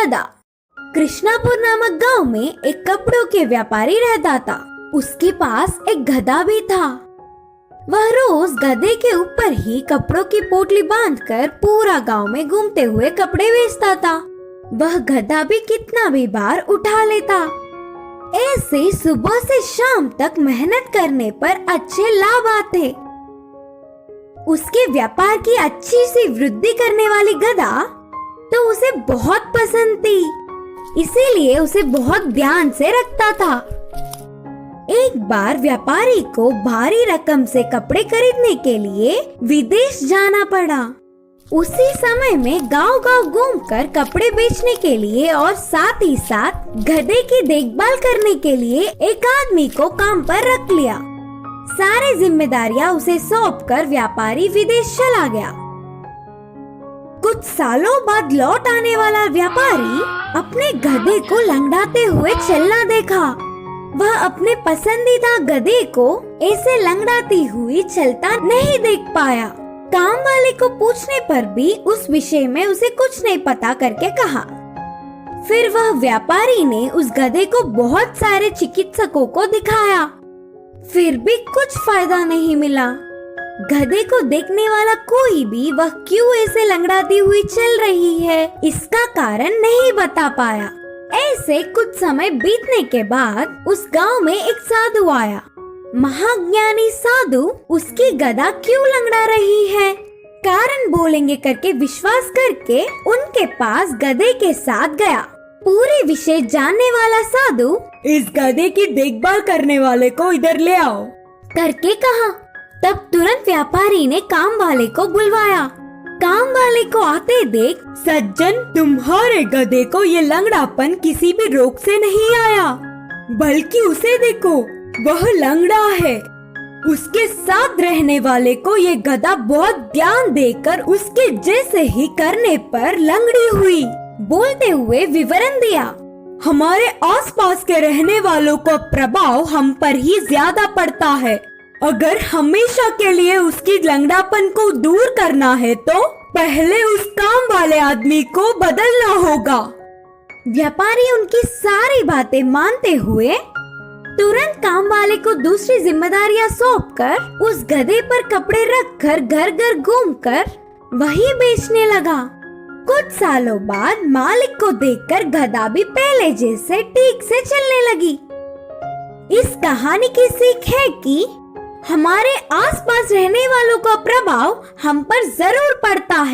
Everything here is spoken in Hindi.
गधा। कृष्णापुर नामक गांव में एक कपड़ों के व्यापारी रहता था। उसके पास एक गधा भी था। वह रोज गधे के ऊपर ही कपड़ों की पोटली बांधकर पूरा गांव में घूमते हुए कपड़े बेचता था। वह गधा भी कितना भी बार उठा लेता। ऐसे सुबह से शाम तक मेहनत करने पर अच्छे लाभ आते। उसके व्यापार की अच्छी सी वृद्धि करने वाली गधा तो उसे बहुत पसंद थी, इसीलिए उसे बहुत ध्यान से रखता था। एक बार व्यापारी को भारी रकम से कपड़े खरीदने के लिए विदेश जाना पड़ा। उसी समय में गांव-गांव घूमकर कपड़े बेचने के लिए और साथ ही साथ गधे की देखभाल करने के लिए एक आदमी को काम पर रख लिया। सारी जिम्मेदारियां उसे सौंपकर व्यापारी विदेश चला गया। कुछ सालों बाद लौट आने वाला व्यापारी अपने गधे को लंगड़ाते हुए चलना देखा। वह अपने पसंदीदा गधे को ऐसे लंगड़ाती हुई चलता नहीं देख पाया। काम वाले को पूछने पर भी उस विषय में उसे कुछ नहीं पता करके कहा। फिर वह व्यापारी ने उस गधे को बहुत सारे चिकित्सकों को दिखाया, फिर भी कुछ फायदा नहीं मिला। गधे को देखने वाला कोई भी वह क्यों ऐसे लंगड़ाती हुई चल रही है इसका कारण नहीं बता पाया। ऐसे कुछ समय बीतने के बाद उस गांव में एक साधु आया। महाज्ञानी साधु उसकी गधा क्यों लंगड़ा रही है कारण बोलेंगे करके विश्वास करके उनके पास गधे के साथ गया। पूरे विषय जानने वाला साधु इस गधे की देखभाल करने वाले को इधर ले आओ करके कहा। तब तुरंत व्यापारी ने काम वाले को बुलवाया। काम वाले को आते देख, सज्जन, तुम्हारे गधे को ये लंगड़ापन किसी भी रोग से नहीं आया, बल्कि उसे देखो, वह लंगड़ा है। उसके साथ रहने वाले को ये गधा बहुत ध्यान देकर उसके जैसे ही करने पर लंगड़ी हुई। बोलते हुए विवरण दिया। हमारे आसपास के रहने वालों का प्रभाव हम पर ही ज्यादा पड़ता है। अगर हमेशा के लिए उसकी लंगड़ापन को दूर करना है तो पहले उस काम वाले आदमी को बदलना होगा। व्यापारी उनकी सारी बातें मानते हुए तुरंत काम वाले को दूसरी जिम्मेदारियां सौंपकर उस गधे पर कपड़े रखकर घर घर घूमकर वही बेचने लगा। कुछ सालों बाद मालिक को देखकर गधा भी पहले जैसे ठीक से चलने लगी। इस कहानी की सीख है कि हमारे आसपास रहने वालों का प्रभाव हम पर जरूर पड़ता है।